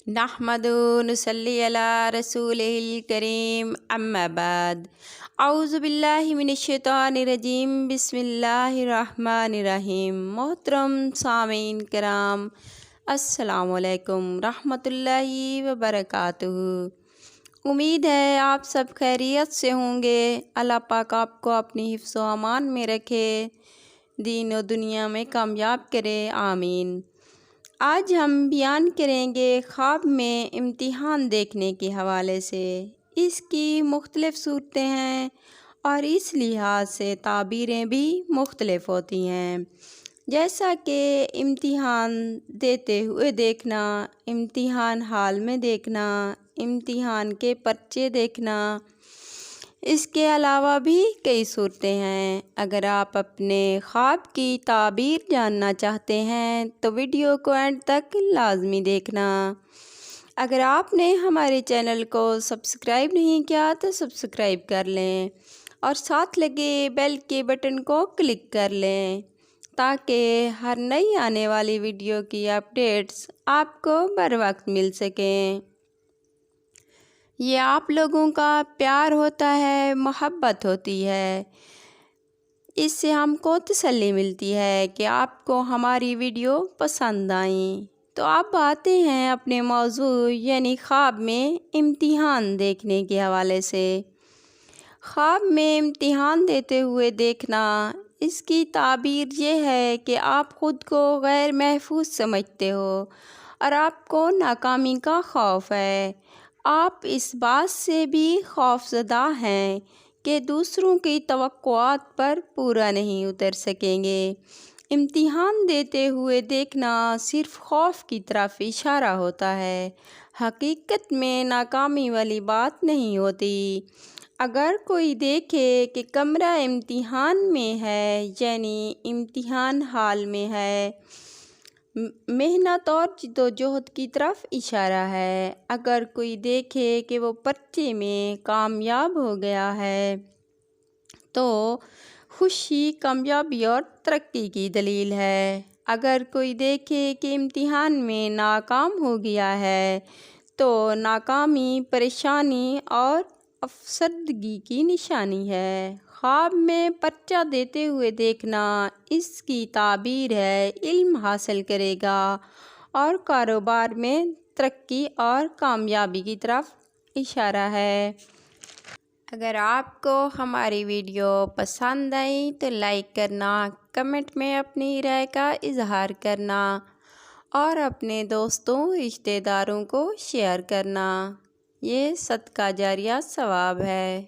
نحمدُ نصلی علی رسولہ الکریم اما بعد اعوذ باللہ من الشیطان الرجیم بسم اللہ الرحمن الرحیم۔ محترم سامعین کرام، السلام علیکم رحمۃ اللہ وبرکاتہ۔ امید ہے آپ سب خیریت سے ہوں گے۔ اللہ پاک آپ کو اپنی حفظ و امان میں رکھے، دین و دنیا میں کامیاب کرے، آمین۔ آج ہم بیان کریں گے خواب میں امتحان دیکھنے کے حوالے سے۔ اس کی مختلف صورتیں ہیں اور اس لحاظ سے تعبیریں بھی مختلف ہوتی ہیں، جیسا کہ امتحان دیتے ہوئے دیکھنا، امتحان حال میں دیکھنا، امتحان کے پرچے دیکھنا۔ اس کے علاوہ بھی کئی صورتیں ہیں۔ اگر آپ اپنے خواب کی تعبیر جاننا چاہتے ہیں تو ویڈیو کو اینڈ تک لازمی دیکھنا۔ اگر آپ نے ہمارے چینل کو سبسکرائب نہیں کیا تو سبسکرائب کر لیں اور ساتھ لگے بیل کے بٹن کو کلک کر لیں تاکہ ہر نئی آنے والی ویڈیو کی اپڈیٹس آپ کو بر وقت مل سکیں۔ یہ آپ لوگوں کا پیار ہوتا ہے، محبت ہوتی ہے، اس سے ہم کو تسلی ملتی ہے کہ آپ کو ہماری ویڈیو پسند آئیں۔ تو اب آتے ہیں اپنے موضوع یعنی خواب میں امتحان دیکھنے کے حوالے سے۔ خواب میں امتحان دیتے ہوئے دیکھنا، اس کی تعبیر یہ ہے کہ آپ خود کو غیر محفوظ سمجھتے ہو اور آپ کو ناکامی کا خوف ہے۔ آپ اس بات سے بھی خوف زدہ ہیں کہ دوسروں کی توقعات پر پورا نہیں اتر سکیں گے۔ امتحان دیتے ہوئے دیکھنا صرف خوف کی طرف اشارہ ہوتا ہے، حقیقت میں ناکامی والی بات نہیں ہوتی۔ اگر کوئی دیکھے کہ کمرہ امتحان میں ہے یعنی امتحان حال میں ہے، محنت اور جدوجہد کی طرف اشارہ ہے۔ اگر کوئی دیکھے کہ وہ پرچے میں کامیاب ہو گیا ہے تو خوشی، کامیابی اور ترقی کی دلیل ہے۔ اگر کوئی دیکھے کہ امتحان میں ناکام ہو گیا ہے تو ناکامی، پریشانی اور افسردگی کی نشانی ہے۔ خواب میں پرچہ دیتے ہوئے دیکھنا، اس کی تعبیر ہے علم حاصل کرے گا اور کاروبار میں ترقی اور کامیابی کی طرف اشارہ ہے۔ اگر آپ کو ہماری ویڈیو پسند آئی تو لائک کرنا، کمنٹ میں اپنی رائے کا اظہار کرنا اور اپنے دوستوں، رشتہ داروں کو شیئر کرنا۔ یہ صدقہ جاریہ ثواب ہے۔